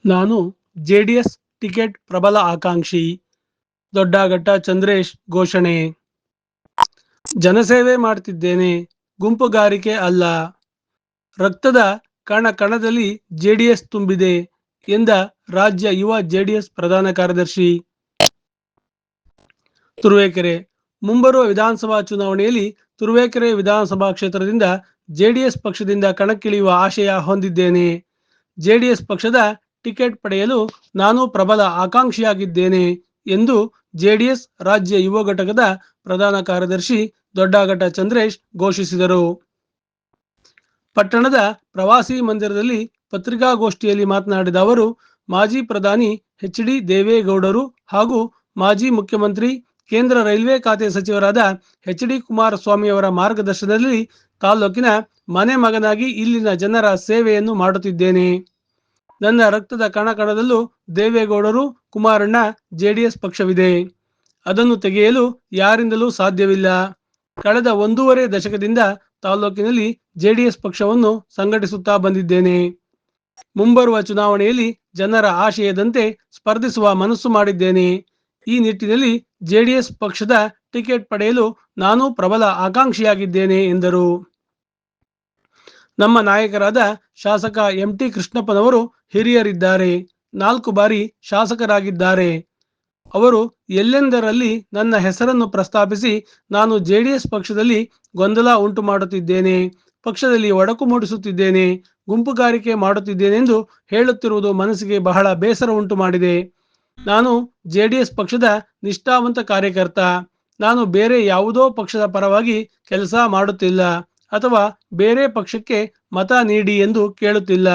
ನಾನು JDS ticket ಪ್ರಬಲ ಆಕಾಂಕ್ಷಿ. ದೊಡ್ಡಘಟ್ಟ ಚಂದ್ರೇಶ್ ಘೋಷಣೆ. ಜನಸೇವೆ ಮಾಡ್ತಿದ್ದೇನೆ, ಗುಂಪುಗಾರಿಕೆ ಅಲ್ಲ. ರಕ್ತದ ಕಣ ಕಣದಲ್ಲಿ ಜೆಡಿಎಸ್ ತುಂಬಿದೆ ಎಂದ ರಾಜ್ಯ ಯುವ ಜೆಡಿಎಸ್ ಪ್ರಧಾನ ಕಾರ್ಯದರ್ಶಿ. ತುರುವೇಕೆರೆ. ಮುಂಬರುವ ವಿಧಾನಸಭಾ ಚುನಾವಣೆಯಲ್ಲಿ ತುರುವೇಕೆರೆ ವಿಧಾನಸಭಾ ಕ್ಷೇತ್ರದಿಂದ ಜೆಡಿಎಸ್ ಪಕ್ಷದಿಂದ ಕಣಕ್ಕಿಳಿಯುವ ಆಶಯ ಹೊಂದಿದ್ದೇನೆ. ಜೆಡಿಎಸ್ ಪಕ್ಷದ ಟಿಕೆಟ್ ಪಡೆಯಲು ನಾನು ಪ್ರಬಲ ಆಕಾಂಕ್ಷಿಯಾಗಿದ್ದೇನೆ ಎಂದು ಜೆಡಿಎಸ್ ರಾಜ್ಯ ಯುವ ಘಟಕದ ಪ್ರಧಾನ ಕಾರ್ಯದರ್ಶಿ ದೊಡ್ಡಘಟ್ಟ ಚಂದ್ರೇಶ್ ಘೋಷಿಸಿದರು. ಪಟ್ಟಣದ ಪ್ರವಾಸಿ ಮಂದಿರದಲ್ಲಿ ಪತ್ರಿಕಾಗೋಷ್ಠಿಯಲ್ಲಿ ಮಾತನಾಡಿದ ಅವರು, ಮಾಜಿ ಪ್ರಧಾನಿ ಎಚ್.ಡಿ. ದೇವೇಗೌಡರು ಹಾಗೂ ಮಾಜಿ ಮುಖ್ಯಮಂತ್ರಿ, ಕೇಂದ್ರ ರೈಲ್ವೆ ಖಾತೆ ಸಚಿವರಾದ ಎಚ್.ಡಿ. ಕುಮಾರಸ್ವಾಮಿಯವರ ಮಾರ್ಗದರ್ಶನದಲ್ಲಿ ತಾಲೂಕಿನ ಮನೆ ಮಗನಾಗಿ ಇಲ್ಲಿನ ಜನರ ಸೇವೆಯನ್ನು ಮಾಡುತ್ತಿದ್ದೇನೆ. ನನ್ನ ರಕ್ತದ ಕಣಕಣದಲ್ಲೂ ದೇವೇಗೌಡರು, ಕುಮಾರಣ್ಣ, ಜೆಡಿಎಸ್ ಪಕ್ಷವಿದೆ. ಅದನ್ನು ತೆಗೆಯಲು ಯಾರಿಂದಲೂ ಸಾಧ್ಯವಿಲ್ಲ. ಕಳೆದ 1.5 ದಶಕದಿಂದ ತಾಲೂಕಿನಲ್ಲಿ ಜೆಡಿಎಸ್ ಪಕ್ಷವನ್ನು ಸಂಘಟಿಸುತ್ತಾ ಬಂದಿದ್ದೇನೆ. ಮುಂಬರುವ ಚುನಾವಣೆಯಲ್ಲಿ ಜನರ ಆಶಯದಂತೆ ಸ್ಪರ್ಧಿಸುವ ಮನಸ್ಸು ಮಾಡಿದ್ದೇನೆ. ಈ ನಿಟ್ಟಿನಲ್ಲಿ ಜೆಡಿಎಸ್ ಪಕ್ಷದ ಟಿಕೆಟ್ ಪಡೆಯಲು ನಾನು ಪ್ರಬಲ ಆಕಾಂಕ್ಷಿಯಾಗಿದ್ದೇನೆ ಎಂದರು. ನಮ್ಮ ನಾಯಕರಾದ ಶಾಸಕ ಎಂ.ಟಿ. ಕೃಷ್ಣಪ್ಪನವರು ಹಿರಿಯರಿದ್ದಾರೆ. 4 ಬಾರಿ ಶಾಸಕರಾಗಿದ್ದಾರೆ. ಅವರು ಎಲ್ಲೆಂದರಲ್ಲಿ ನನ್ನ ಹೆಸರನ್ನು ಪ್ರಸ್ತಾಪಿಸಿ ನಾನು ಜೆಡಿಎಸ್ ಪಕ್ಷದಲ್ಲಿ ಗೊಂದಲ ಉಂಟು ಮಾಡುತ್ತಿದ್ದೇನೆ, ಪಕ್ಷದಲ್ಲಿ ಒಡಕು ಮೂಡಿಸುತ್ತಿದ್ದೇನೆ, ಗುಂಪುಗಾರಿಕೆ ಮಾಡುತ್ತಿದ್ದೇನೆಂದು ಹೇಳುತ್ತಿರುವುದು ಮನಸ್ಸಿಗೆ ಬಹಳ ಬೇಸರ ಉಂಟು ಮಾಡಿದೆ. ನಾನು ಜೆಡಿಎಸ್ ಪಕ್ಷದ ನಿಷ್ಠಾವಂತ ಕಾರ್ಯಕರ್ತ. ನಾನು ಬೇರೆ ಯಾವುದೋ ಪಕ್ಷದ ಪರವಾಗಿ ಕೆಲಸ ಮಾಡುತ್ತಿಲ್ಲ ಅಥವಾ ಬೇರೆ ಪಕ್ಷಕ್ಕೆ ಮತ ನೀಡಿ ಎಂದು ಕೇಳುತ್ತಿಲ್ಲ.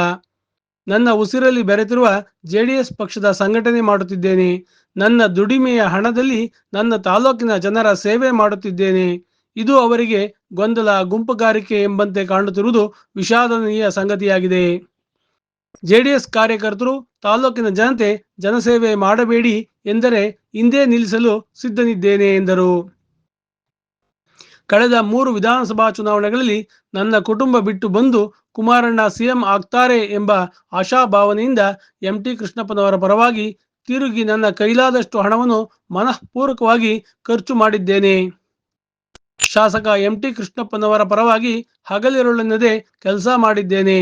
ನನ್ನ ಉಸಿರಲ್ಲಿ ಬೆರೆತಿರುವ ಜೆಡಿಎಸ್ ಪಕ್ಷದ ಸಂಘಟನೆ ಮಾಡುತ್ತಿದ್ದೇನೆ. ನನ್ನ ದುಡಿಮೆಯ ಹಣದಲ್ಲಿ ನನ್ನ ತಾಲೂಕಿನ ಜನರ ಸೇವೆ ಮಾಡುತ್ತಿದ್ದೇನೆ. ಇದು ಅವರಿಗೆ ಗೊಂದಲ, ಗುಂಪುಗಾರಿಕೆ ಎಂಬಂತೆ ಕಾಣುತ್ತಿರುವುದು ವಿಷಾದನೀಯ ಸಂಗತಿಯಾಗಿದೆ. ಜೆಡಿಎಸ್ ಕಾರ್ಯಕರ್ತರು, ತಾಲೂಕಿನ ಜನತೆ ಜನಸೇವೆ ಮಾಡಬೇಡಿ ಎಂದರೆ ಹಿಂದೆ ನಿಲ್ಲಿಸಲು ಸಿದ್ಧನಿದ್ದೇನೆ ಎಂದರು. ಕಳೆದ 3 ವಿಧಾನಸಭಾ ಚುನಾವಣೆಗಳಲ್ಲಿ ನನ್ನ ಕುಟುಂಬ ಬಿಟ್ಟು ಬಂದು ಕುಮಾರಣ್ಣ ಸಿಎಂ ಆಗ್ತಾರೆ ಎಂಬ ಆಶಾಭಾವನೆಯಿಂದ ಎಂ.ಟಿ. ಕೃಷ್ಣಪ್ಪನವರ ಪರವಾಗಿ ತಿರುಗಿ ನನ್ನ ಕೈಲಾದಷ್ಟು ಹಣವನ್ನು ಮನಃಪೂರ್ವಕವಾಗಿ ಖರ್ಚು ಮಾಡಿದ್ದೇನೆ. ಶಾಸಕ ಎಂ.ಟಿ. ಕೃಷ್ಣಪ್ಪನವರ ಪರವಾಗಿ ಹಗಲಿರುಳೆನ್ನದೆ ಕೆಲಸ ಮಾಡಿದ್ದೇನೆ.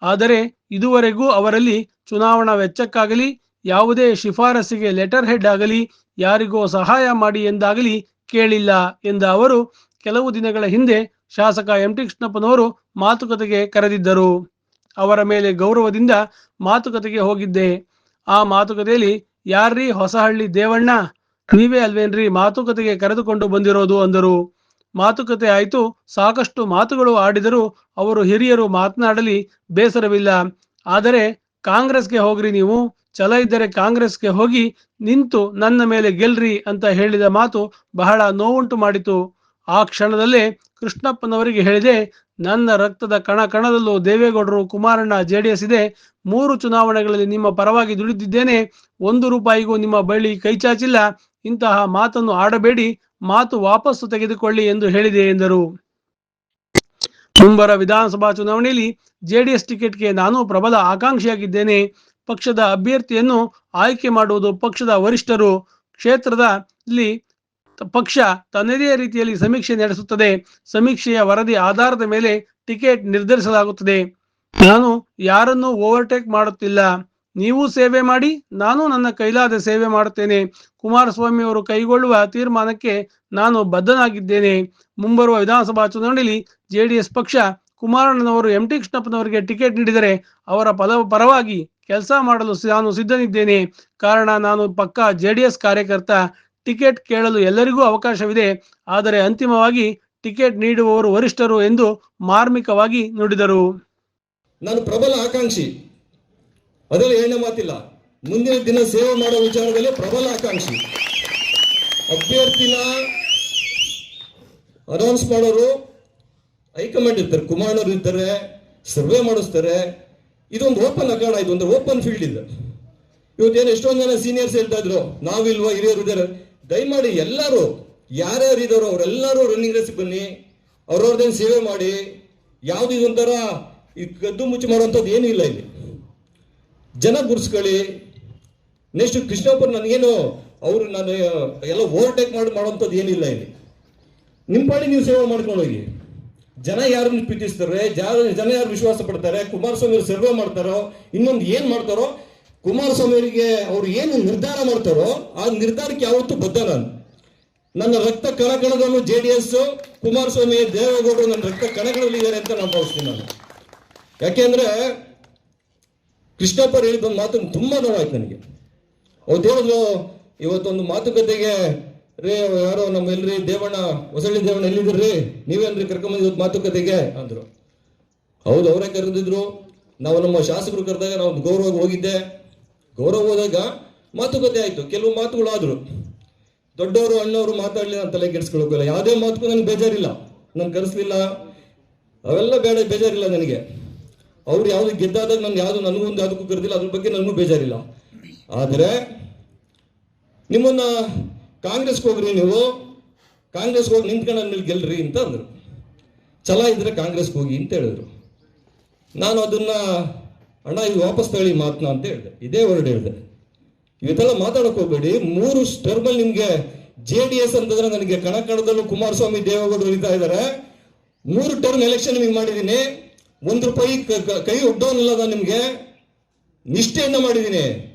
ಆದರೆ ಇದುವರೆಗೂ ಅವರಲ್ಲಿ ಚುನಾವಣಾ ವೆಚ್ಚಕ್ಕಾಗಲಿ, ಯಾವುದೇ ಶಿಫಾರಸಿಗೆ ಲೆಟರ್ ಹೆಡ್ ಆಗಲಿ, ಯಾರಿಗೋ ಸಹಾಯ ಮಾಡಿ ಎಂದಾಗಲಿ ಕೇಳಿಲ್ಲ ಎಂದ ಅವರು, ಕೆಲವು ದಿನಗಳ ಹಿಂದೆ ಶಾಸಕ ಎಂ.ಟಿ. ಕೃಷ್ಣಪ್ಪನವರು ಮಾತುಕತೆಗೆ ಕರೆದಿದ್ದರು. ಅವರ ಮೇಲೆ ಗೌರವದಿಂದ ಮಾತುಕತೆಗೆ ಹೋಗಿದ್ದೆ. ಆ ಮಾತುಕತೆಯಲ್ಲಿ, ಯಾರ್ರೀ ಹೊಸಹಳ್ಳಿ ದೇವಣ್ಣ, ನೀವೇ ಅಲ್ವೇನ್ರಿ ಮಾತುಕತೆಗೆ ಕರೆದುಕೊಂಡು ಬಂದಿರೋದು ಅಂದರು. ಮಾತುಕತೆ ಆಯಿತು. ಸಾಕಷ್ಟು ಮಾತುಗಳು ಆಡಿದರು. ಅವರು ಹಿರಿಯರು, ಮಾತನಾಡಲಿ ಬೇಸರವಿಲ್ಲ. ಆದರೆ ಕಾಂಗ್ರೆಸ್ಗೆ ಹೋಗ್ರಿ, ನೀವು ಛಲ ಇದ್ದರೆ ಕಾಂಗ್ರೆಸ್ಗೆ ಹೋಗಿ ನಿಂತು ನನ್ನ ಮೇಲೆ ಗೆಲ್ರಿ ಅಂತ ಹೇಳಿದ ಮಾತು ಬಹಳ ನೋವುಂಟು ಮಾಡಿತು. ಆ ಕ್ಷಣದಲ್ಲೇ ಕೃಷ್ಣಪ್ಪನವರಿಗೆ ಹೇಳಿದೆ, ನನ್ನ ರಕ್ತದ ಕಣ ಕಣದಲ್ಲೂ ದೇವೇಗೌಡರು, ಕುಮಾರಣ್ಣ, ಜೆಡಿಎಸ್ ಇದೆ. 3 ಚುನಾವಣೆಗಳಲ್ಲಿ ನಿಮ್ಮ ಪರವಾಗಿ ದುಡಿದಿದ್ದೇನೆ. 1 ರೂಪಾಯಿಗೂ ನಿಮ್ಮ ಬಳಿ ಕೈಚಾಚಿಲ್ಲ. ಇಂತಹ ಮಾತನ್ನು ಆಡಬೇಡಿ, ಮಾತು ವಾಪಸ್ಸು ತೆಗೆದುಕೊಳ್ಳಿ ಎಂದು ಹೇಳಿದೆ ಎಂದರು. ಮುಂಬರುವ ವಿಧಾನಸಭಾ ಚುನಾವಣೆಯಲ್ಲಿ ಜೆಡಿಎಸ್ ಟಿಕೆಟ್ಗೆ ನಾನು ಪ್ರಬಲ ಆಕಾಂಕ್ಷಿಯಾಗಿದ್ದೇನೆ. ಪಕ್ಷದ ಅಭ್ಯರ್ಥಿಯನ್ನು ಆಯ್ಕೆ ಮಾಡುವುದು ಪಕ್ಷದ ವರಿಷ್ಠರು. ಕ್ಷೇತ್ರದಲ್ಲಿ ಪಕ್ಷ ತನ್ನದೇ ರೀತಿಯಲ್ಲಿ ಸಮೀಕ್ಷೆ ನಡೆಸುತ್ತದೆ. ಸಮೀಕ್ಷೆಯ ವರದಿ ಆಧಾರದ ಮೇಲೆ ಟಿಕೆಟ್ ನಿರ್ಧರಿಸಲಾಗುತ್ತದೆ. ನಾನು ಯಾರನ್ನೂ ಓವರ್ಟೇಕ್ ಮಾಡುತ್ತಿಲ್ಲ. ನೀವು ಸೇವೆ ಮಾಡಿ, ನಾನು ನನ್ನ ಕೈಲಾದ ಸೇವೆ ಮಾಡುತ್ತೇನೆ. ಕುಮಾರಸ್ವಾಮಿ ಅವರು ಕೈಗೊಳ್ಳುವ ತೀರ್ಮಾನಕ್ಕೆ ನಾನು ಬದ್ಧನಾಗಿದ್ದೇನೆ. ಮುಂಬರುವ ವಿಧಾನಸಭಾ ಚುನಾವಣೆಯಲ್ಲಿ ಜೆಡಿಎಸ್ ಪಕ್ಷ ಕುಮಾರಣ್ಣನವರು ಎಂ.ಟಿ. ಕೃಷ್ಣಪ್ಪನವರಿಗೆ ಟಿಕೆಟ್ ನೀಡಿದರೆ ಅವರ ಪರವಾಗಿ ಕೆಲಸ ಮಾಡಲು ನಾನು ಸಿದ್ಧನಿದ್ದೇನೆ. ಕಾರಣ, ನಾನು ಪಕ್ಕಾ ಜೆಡಿಎಸ್ ಕಾರ್ಯಕರ್ತ. ಟಿಕೆಟ್ ಕೇಳಲು ಎಲ್ಲರಿಗೂ ಅವಕಾಶವಿದೆ. ಆದರೆ ಅಂತಿಮವಾಗಿ ಟಿಕೆಟ್ ನೀಡುವವರು ವರಿಷ್ಠರು ಎಂದು ಮಾರ್ಮಿಕವಾಗಿ ನುಡಿದರು. ನಾನು ಪ್ರಬಲ ಆಕಾಂಕ್ಷಿ, ಅದರಲ್ಲಿ ಎರಡನೇ ಮಾತಿಲ್ಲ. ಮುಂದಿನ ದಿನ ಸೇವೆ ಮಾಡೋ ವಿಚಾರದಲ್ಲಿ ಪ್ರಬಲ ಆಕಾಂಕ್ಷಿ. ಅಭ್ಯರ್ಥಿನ ಅನೌನ್ಸ್ ಮಾಡೋರು ಹೈಕಮಾಂಡ್ ಇರ್ತಾರೆ, ಕುಮಾರಣ್ಣರು ಇರ್ತಾರೆ, ಸರ್ವೆ ಮಾಡಿಸ್ತಾರೆ. ಇದೊಂದು ಓಪನ್ ಅಖಾಡ, ಇದೊಂದು ಓಪನ್ ಫೀಲ್ಡ್ ಇದೆ. ಇವತ್ತೇನು ಎಷ್ಟೊಂದು ಜನ ಸೀನಿಯರ್ಸ್ ಹೇಳ್ತಾ ಇದ್ರು, ನಾವಿಲ್ವಾ, ಹಿರಿಯರು ಇದ್ದಾರೆ. ದಯಮಾಡಿ ಎಲ್ಲರೂ ಯಾರ್ಯಾರು ಇದ್ದಾರೋ ಅವರೆಲ್ಲರೂ ರನ್ನಿಂಗ್ ರೇಸ್ ಬನ್ನಿ, ಅವ್ರವ್ರದ್ದೇನು ಸೇವೆ ಮಾಡಿ. ಯಾವ್ದು ಇದೊಂಥರ ಈ ಕದ್ದು ಮುಚ್ಚಿ ಮಾಡುವಂಥದ್ದು ಏನೂ ಇಲ್ಲ ಇಲ್ಲಿ. ಜನ ಗುರ್ಸ್ಕೊಳ್ಳಿ. ನೆಕ್ಸ್ಟ್ ಕೃಷ್ಣಪ್ಪರು ನನಗೇನು ಅವರು ನಾನು ಎಲ್ಲ ಓವರ್ಟೇಕ್ ಮಾಡೋಂಥದ್ದು ಏನಿಲ್ಲ ಇಲ್ಲಿ. ನಿಮ್ಮ ಪಾಡಿ ನೀವು ಸೇವೆ ಮಾಡ್ಕೊಂಡು ಹೋಗಿ. ಜನ ಯಾರನ್ನು ಪ್ರೀತಿಸ್ತಾರೆ, ಜನ ಯಾರು ವಿಶ್ವಾಸ ಪಡ್ತಾರೆ, ಕುಮಾರಸ್ವಾಮಿ ಅವರು ಸರ್ವೆ ಮಾಡ್ತಾರೋ, ಇನ್ನೊಂದು ಏನು ಮಾಡ್ತಾರೋ, ಕುಮಾರಸ್ವಾಮಿ ಅವರಿಗೆ ಅವ್ರು ಏನು ನಿರ್ಧಾರ ಮಾಡ್ತಾರೋ ಆ ನಿರ್ಧಾರಕ್ಕೆ ಯಾವತ್ತೂ ಬದ್ಧ ನಾನು. ನನ್ನ ರಕ್ತ ಕಣಕಣದಲ್ಲೂ JDS, ಕುಮಾರಸ್ವಾಮಿ, ದೇವೇಗೌಡರು ನನ್ನ ರಕ್ತ ಕಣಗಳಲ್ಲಿದ್ದಾರೆ ಅಂತ ನಾನು ಭಾವಿಸ್ತೀನಿ ನಾನು. ಯಾಕೆಂದ್ರೆ ಕೃಷ್ಣಪ್ಪ ಹೇಳಿದ ಒಂದು ಮಾತು ತುಂಬಾ ನೋವಾಯ್ತು ನನಗೆ. ಅವ್ರು ಹೇಳಿದ್ರು ಇವತ್ತೊಂದು ಮಾತುಕತೆಗೆ ರೇ ಯಾರೋ ನಮ್ಮೆಲ್ರಿ ದೇವಣ್ಣ, ಹೊಸಳ್ಳಿ ದೇವಣ್ಣ ಎಲ್ಲಿದ್ರಿ, ನೀವೇನ್ರಿ ಕರ್ಕೊಂಬಂದ್ ಇವತ್ತು ಮಾತುಕತೆಗೆ ಅಂದ್ರು. ಹೌದು, ಅವರೇ ಕರೆದಿದ್ರು. ನಾವು ನಮ್ಮ ಶಾಸಕರು ಕರೆದಾಗ ನಾವು ಗೌರವವಾಗಿ ಹೋಗಿದ್ದೆ. ಗೌರವ ಹೋದಾಗ ಮಾತುಕತೆ ಆಯ್ತು, ಕೆಲವು ಮಾತುಗಳು ಆದ್ರು. ದೊಡ್ಡವರು ಅಣ್ಣವರು ಮಾತಾಡ್ಲಿ ನಾನು ತಲೆ ಕೆಡಿಸ್ಕೊಳ್ಳೋಕಿಲ್ಲ. ಯಾವುದೇ ಮಾತುಗೂ ನನಗೆ ಬೇಜಾರಿಲ್ಲ, ನಾನು ಕರೆಸ್ಲಿಲ್ಲ, ಅವೆಲ್ಲ ಬೇಜಾರಿಲ್ಲ ನನಗೆ. ಅವ್ರು ಯಾವ್ದು ಗೆದ್ದಾದಾಗ ನಾನು ಯಾವುದು ನನಗೊಂದು ಅದಕ್ಕೂ ಕರೆದಿಲ್ಲ, ಅದ್ರ ಬಗ್ಗೆ ನನಗೂ ಬೇಜಾರಿಲ್ಲ. ಆದರೆ ನಿಮ್ಮನ್ನ ಕಾಂಗ್ರೆಸ್ಗೆ ಹೋಗ್ರಿ, ನೀವು ಕಾಂಗ್ರೆಸ್ಗೆ ಹೋಗಿ ನಿಂತ್ಕೊಂಡು ಅಂದ್ಮೇಲೆ ಗೆಲ್ರಿ ಅಂತ ಅಂದರು. ಛಲ ಇದ್ರೆ ಕಾಂಗ್ರೆಸ್ಗೆ ಹೋಗಿ ಅಂತ ಹೇಳಿದ್ರು. ನಾನು ಅದನ್ನ ಅಣ್ಣ ಇದು ವಾಪಸ್ ತಗೊಳ್ಳಿ ಮಾತನ್ನ ಅಂತ ಹೇಳಿದೆ, ಇದೇ ವರ್ಡ್ ಹೇಳಿದೆ. ಇವತ್ತೆಲ್ಲ ಮಾತಾಡಕ್ ಹೋಗ್ಬೇಡಿ. 3 ಟರ್ಮಲ್ಲಿ ನಿಮ್ಗೆ JDS ಅಂತಂದ್ರೆ ನನಗೆ ಕಣಕಣದಲ್ಲೂ ಕುಮಾರಸ್ವಾಮಿ, ದೇವೇಗೌಡರು ಇರ್ತಾ ಇದ್ದಾರೆ. 3 ಟರ್ಮ್ ಎಲೆಕ್ಷನ್ ನಿಮಗೆ ಮಾಡಿದ್ದೀನಿ. 1 ರೂಪಾಯಿ ಕೈ ಒಡ್ಡೋನಿಲ್ಲ ನಾನು ನಿಮ್ಗೆ. ನಿಷ್ಠೆಯಿಂದ ಮಾಡಿದ್ದೀನಿ.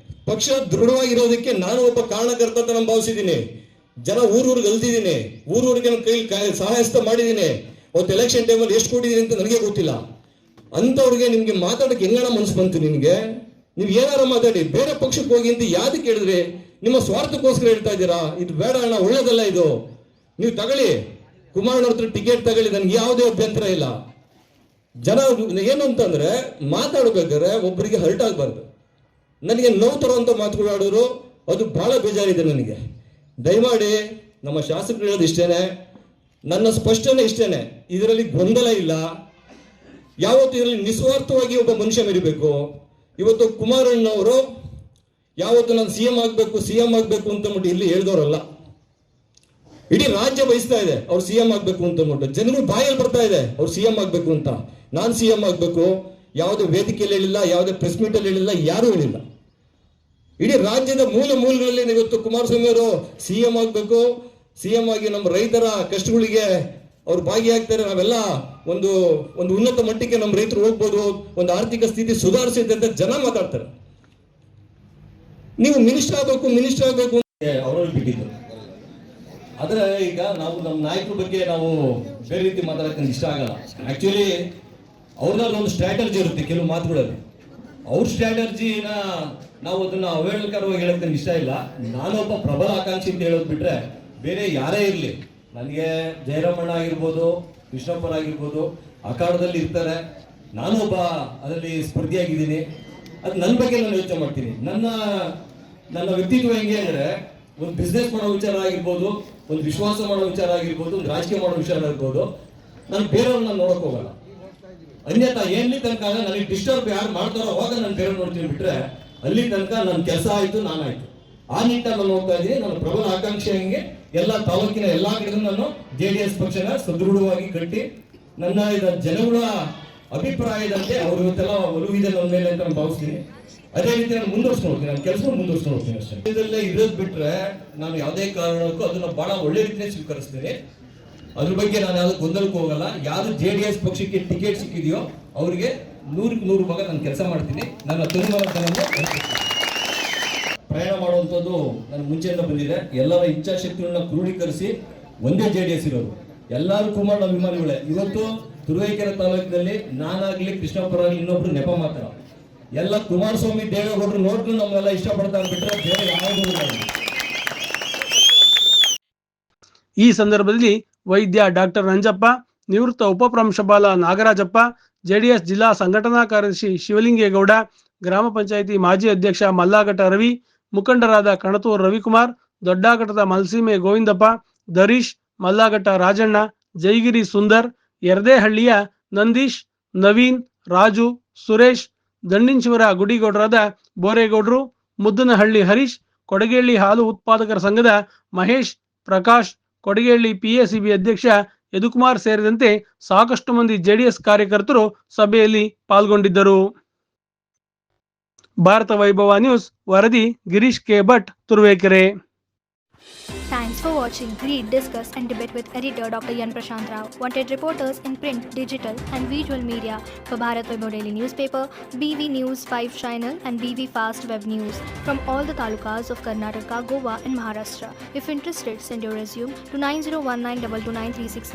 ಪಕ್ಷ ದೃಢವಾಗಿರೋದಕ್ಕೆ ನಾನು ಒಬ್ಬ ಕಾರಣಕರ್ತ ಅಂತ ನಾನು ಭಾವಿಸಿದ್ದೀನಿ. ಜನ ಊರೂರಿಗೆ ಅಲ್ದಿದ್ದೀನಿ, ಊರೂರಿಗೆ ನನ್ನ ಕೈ ಸಹಾಯಸ್ತ ಮಾಡಿದ್ದೀನಿ. ಅವತ್ತು ಎಲೆಕ್ಷನ್ ಟೈಮಲ್ಲಿ ಎಷ್ಟು ಕೊಟ್ಟಿದ್ದೀನಿ ಅಂತ ನನಗೆ ಗೊತ್ತಿಲ್ಲ. ಅಂಥವ್ರಿಗೆ ನಿಮ್ಗೆ ಮಾತಾಡಕ್ಕೆ ಹೆಂಗಣ ಮನಸ್ಸು ಬಂತು ನಿಮ್ಗೆ? ನೀವು ಏನಾರ ಮಾತಾಡಿ, ಬೇರೆ ಪಕ್ಷಕ್ಕೆ ಹೋಗಿ ಅಂತ ಯಾವ್ದಕ್ಕೆ ಹೇಳಿದ್ರಿ? ನಿಮ್ಮ ಸ್ವಾರ್ಥಕ್ಕೋಸ್ಕರ ಹೇಳ್ತಾ ಇದ್ದೀರಾ. ಇದು ಬೇಡ ಅಣ್ಣ, ಒಳ್ಳೇದಲ್ಲ ಇದು. ನೀವು ತಗೊಳ್ಳಿ, ಕುಮಾರಣ್ಣ ಹತ್ರ ಟಿಕೆಟ್ ತಗೊಳ್ಳಿ, ನನಗೆ ಯಾವುದೇ ಅಭ್ಯಂತರ ಇಲ್ಲ. ಜನ ಏನು ಅಂತಂದ್ರೆ ಮಾತಾಡ್ಬೇಕಾದ್ರೆ ಒಬ್ಬರಿಗೆ ಹರ್ಟ್ ಆಗಬಾರ್ದು. ನನಗೆ ನೋವು ತರುವಂತ ಮಾತುಗಳು ಆಡೋರು, ಅದು ಬಹಳ ಬೇಜಾರಿದೆ ನನಗೆ. ದಯಮಾಡಿ ನಮ್ಮ ಶಾಸಕರು ಹೇಳೋದು ಇಷ್ಟೇನೆ, ನನ್ನ ಸ್ಪಷ್ಟನೆ ಇಷ್ಟೇನೆ. ಇದರಲ್ಲಿ ಗೊಂದಲ ಇಲ್ಲ. ಯಾವತ್ತು ಇದರಲ್ಲಿ ನಿಸ್ವಾರ್ಥವಾಗಿ ಒಬ್ಬ ಮನುಷ್ಯ ಮೆರಿಬೇಕು. ಇವತ್ತು ಕುಮಾರಣ್ಣವರು ಯಾವತ್ತು ನಾನು CM ಆಗ್ಬೇಕು ಅಂತ ಅಂದ್ಬಿಟ್ಟು ಇಲ್ಲಿ ಹೇಳ್ದವರಲ್ಲ. ಇಡೀ ರಾಜ್ಯ ಬಯಸ್ತಾ ಇದೆ ಅವ್ರು CM ಆಗ್ಬೇಕು ಅಂತ ಅಂದ್ಬಿಟ್ಟು. ಜನರು ಬಾಯಲ್ಲಿ ಬರ್ತಾ ಇದೆ ಅವ್ರು CM ಆಗ್ಬೇಕು ಅಂತ. ನಾನು CM ಆಗ್ಬೇಕು, ಯಾವುದೇ ವೇದಿಕೆಯಲ್ಲಿ ಹೇಳಿಲ್ಲ, ಯಾವುದೇ ಪ್ರೆಸ್ ಮೀಟ್ ಅಲ್ಲಿ ಹೇಳಿಲ್ಲ, ಯಾರು ಹೇಳಿಲ್ಲ. ಇಡೀ ರಾಜ್ಯದ ಮೂಲಗಳಲ್ಲಿ ಇವತ್ತು ಕುಮಾರಸ್ವಾಮಿ ಅವರು CM ಆಗ್ಬೇಕು, CM ಆಗಿ ನಮ್ಮ ರೈತರ ಕಷ್ಟಗಳಿಗೆ ಅವ್ರು ಭಾಗಿಯಾಗ್ತಾರೆ. ನಾವೆಲ್ಲ ಒಂದು ಉನ್ನತ ಮಟ್ಟಕ್ಕೆ ನಮ್ಮ ರೈತರು ಹೋಗ್ಬೋದು, ಒಂದು ಆರ್ಥಿಕ ಸ್ಥಿತಿ ಸುಧಾರಿಸಿದೆ ಅಂತ ಜನ ಮಾತಾಡ್ತಾರೆ. ನೀವು ಮಿನಿಸ್ಟರ್ ಆಗ್ಬೇಕು ಅವರಲ್ಲಿ ಬಿಟ್ಟಿದ್ದು. ಆದ್ರೆ ಈಗ ನಾವು ನಮ್ಮ ನಾಯಕರ ಬಗ್ಗೆ ನಾವು ಬೇರೆ ರೀತಿ ಮಾತಾಡಕ್ಕೆ ನನಗೆ ಇಷ್ಟ ಆಗಲ್ಲ. ಆಕ್ಚುಲಿ ಅವ್ರದ್ದು ಒಂದು ಸ್ಟ್ರಾಟಜಿ ಇರುತ್ತೆ ಕೆಲವು ಮಾತುಗಳಲ್ಲಿ. ಅವ್ರ ಸ್ಟ್ರಾಟಜಿನ ನಾವು ಅದನ್ನ ಅವೇಳಕರವಾಗಿ ಹೇಳಕ್ ನನಗೆ ಇಷ್ಟ ಇಲ್ಲ. ನಾನೊಬ್ಬ ಪ್ರಬಲ ಆಕಾಂಕ್ಷಿ ಅಂತ ಹೇಳೋದು ಬಿಟ್ರೆ ಬೇರೆ ಯಾರೇ ಇರಲಿ, ನನಗೆ ಜಯರಾಮಣ್ಣ ಆಗಿರ್ಬೋದು, ಕೃಷ್ಣಪ್ಪರಾಗಿರ್ಬೋದು, ಅಖಾಡದಲ್ಲಿ ಇರ್ತಾರೆ. ನಾನು ಒಬ್ಬ ಅದರಲ್ಲಿ ಸ್ಪರ್ಧಿಯಾಗಿದ್ದೀನಿ. ಅದು ನನ್ನ ಬಗ್ಗೆ ನಾನು ಯೋಚನೆ ಮಾಡ್ತೀನಿ. ನನ್ನ ವ್ಯಕ್ತಿತ್ವ ಹೆಂಗೆ ಅಂದರೆ, ಒಂದು ಬಿಸ್ನೆಸ್ ಮಾಡೋ ವಿಚಾರ ಆಗಿರ್ಬೋದು, ಒಂದು ವಿಶ್ವಾಸ ಮಾಡೋ ವಿಚಾರ ಆಗಿರ್ಬೋದು, ಒಂದು ರಾಜಕೀಯ ಮಾಡೋ ವಿಚಾರ ಆಗಿರ್ಬೋದು, ನಾನು ಬೇರೆಯವ್ರನ್ನ ನೋಡಕ್ ಹೋಗಲ್ಲ. ಅನ್ಯತಾ ಎಲ್ಲಿ ತನಕ ನನಗೆ ಡಿಸ್ಟರ್ಬ್ ಯಾರು ಮಾಡ್ತಾರೋ ಅವಾಗ ನಾನು ಬೇರೆ ನೋಡ್ತೀನಿ ಬಿಟ್ರೆ, ಅಲ್ಲಿ ತನಕ ನನ್ನ ಕೆಲಸ ಆಯ್ತು, ನಾನಾಯ್ತು. ಆ ನಿಟ್ಟಿನಲ್ಲಿ ನಾನು ಹೋಗ್ತಾ ಇದ್ದೀನಿ. ನನ್ನ ಪ್ರಬಲ ಆಕಾಂಕ್ಷೆ ಹಂಗೆ ಎಲ್ಲ ತಾಲೂಕಿನ ಎಲ್ಲಾ ಕಡೆ ನಾನು JDS ಪಕ್ಷನ ಸದೃಢವಾಗಿ ಕಟ್ಟಿ ನನ್ನ ಜನಗಳ ಅಭಿಪ್ರಾಯದಂತೆ ಅವ್ರ ಇವತ್ತೆಲ್ಲ ಒಲವಿದೆ ನನ್ನ ಮೇಲೆ ಅಂತ ನಾನು ಭಾವಿಸ್ತೀನಿ. ಅದೇ ರೀತಿ ನಾನು ಮುಂದುವರ್ಸ್ಕೊಂಡು ಹೋಗ್ತೀನಿ, ನನ್ನ ಕೆಲಸ ಮುಂದುವರ್ಸ್ಕೊಂಡು ಹೋಗ್ತೀನಿ ಅಷ್ಟೇ. ಇದರಲ್ಲೇ ಇರೋದು ಬಿಟ್ರೆ ನಾನು ಯಾವುದೇ ಕಾರಣಕ್ಕೂ ಅದನ್ನ ಬಹಳ ಒಳ್ಳೆ ರೀತಿಯಲ್ಲಿ ಸ್ವೀಕರಿಸ್ತೀನಿ. ಅದ್ರ ಬಗ್ಗೆ ನಾನು ಯಾವ್ದು ಗೊಂದಲಕ್ಕೆ ಹೋಗಲ್ಲ. ಯಾರು JDS ಪಕ್ಷಕ್ಕೆ ಟಿಕೆಟ್ ಸಿಕ್ಕಿದೆಯೋ ಅವರಿಗೆ 100% ಭಾಗ ನಾನು ಕೆಲಸ ಮಾಡ್ತೀನಿ. ನನ್ನ ತೀರ್ಮಾನವನ್ನು ಪ್ರಯಾಣ ಮಾಡುವಂಥದ್ದು ನನ್ನ ಮುಂಚೆಯಿಂದ ಬಂದಿದೆ. ಎಲ್ಲರ ಇಚ್ಛಾಶಕ್ತಿಗಳನ್ನ ಕ್ರೋಢೀಕರಿಸಿ ಒಂದೇ JDS ಇರೋದು. ಎಲ್ಲರೂ ಕುಮಾರಣ್ಣ ಅಭಿಮಾನಿಗಳೇ. ಇವತ್ತು ತುರುವೇಕೆರೆ ತಾಲೂಕಿನಲ್ಲಿ ನಾನಾಗ್ಲಿ, ಕೃಷ್ಣಪ್ಪರಾಗ್ಲಿ, ಇನ್ನೊಬ್ರು ನೆಪ ಮಾತ್ರ. ಎಲ್ಲ ಕುಮಾರಸ್ವಾಮಿ, ದೇವೇಗೌಡರು ನೋಡ್ಕೊಂಡು ನಮ್ಮೆಲ್ಲ ಇಷ್ಟಪಡ್ತಾರೆ ಬಿಟ್ಟರೆ ಬೇರೆ ಯಾವುದೂ ಇಲ್ಲ. ಈ ಸಂದರ್ಭದಲ್ಲಿ ವೈದ್ಯ ಡಾಕ್ಟರ್ ನಂಜಪ್ಪ, ನಿವೃತ್ತ ಉಪಪ್ರಾಂಶುಪಾಲ ನಾಗರಾಜಪ್ಪ, JDS ಜಿಲ್ಲಾ ಸಂಘಟನಾ ಕಾರ್ಯದರ್ಶಿ ಶಿವಲಿಂಗೇಗೌಡ, ಗ್ರಾಮ ಪಂಚಾಯಿತಿ ಮಾಜಿ ಅಧ್ಯಕ್ಷ ಮಲ್ಲಾಘಟ್ಟ ರವಿ, ಮುಖಂಡರಾದ ಕಣತೂರು ರವಿಕುಮಾರ್, ದೊಡ್ಡಾಘಟ್ಟದ ಮಲ್ಸೀಮೆ ಗೋವಿಂದಪ್ಪ, ಧರೀಶ್, ಮಲ್ಲಾಘಟ್ಟ ರಾಜಣ್ಣ, ಜೈಗಿರಿ ಸುಂದರ್, ಯರದೇಹಳ್ಳಿಯ ನಂದೀಶ್, ನವೀನ್, ರಾಜು, ಸುರೇಶ್, ದಂಡಿನಶಿವರ ಗುಡಿಗೌಡರಾದ ಬೋರೇಗೌಡರು, ಮುದ್ದನಹಳ್ಳಿ ಹರೀಶ್, ಕೊಡಗೇಳ್ಳಿ ಹಾಲು ಉತ್ಪಾದಕರ ಸಂಘದ ಮಹೇಶ್, ಪ್ರಕಾಶ್, ಕೊಡಗೇಳ್ಳಿ PACB ಅಧ್ಯಕ್ಷ ಯದುಕುಮಾರ್ ಸೇರಿದಂತೆ ಸಾಕಷ್ಟು ಮಂದಿ JDS ಕಾರ್ಯಕರ್ತರು ಸಭೆಯಲ್ಲಿ ಪಾಲ್ಗೊಂಡಿದ್ದರು. ಭಾರತ ವೈಭವ ನ್ಯೂಸ್ ವರದಿ Girish K Bhat Turuvekere. Thanks for watching. Read, discuss and debate with editor Dr. Yan Prashant Rao. Wanted reporters in print, digital and visual media for Bharat Vaibhav Daily Newspaper, BV News 5 Channel and BV Fast Web News from all the talukas of Karnataka, Goa and Maharashtra. If interested, send your resume to 9019229369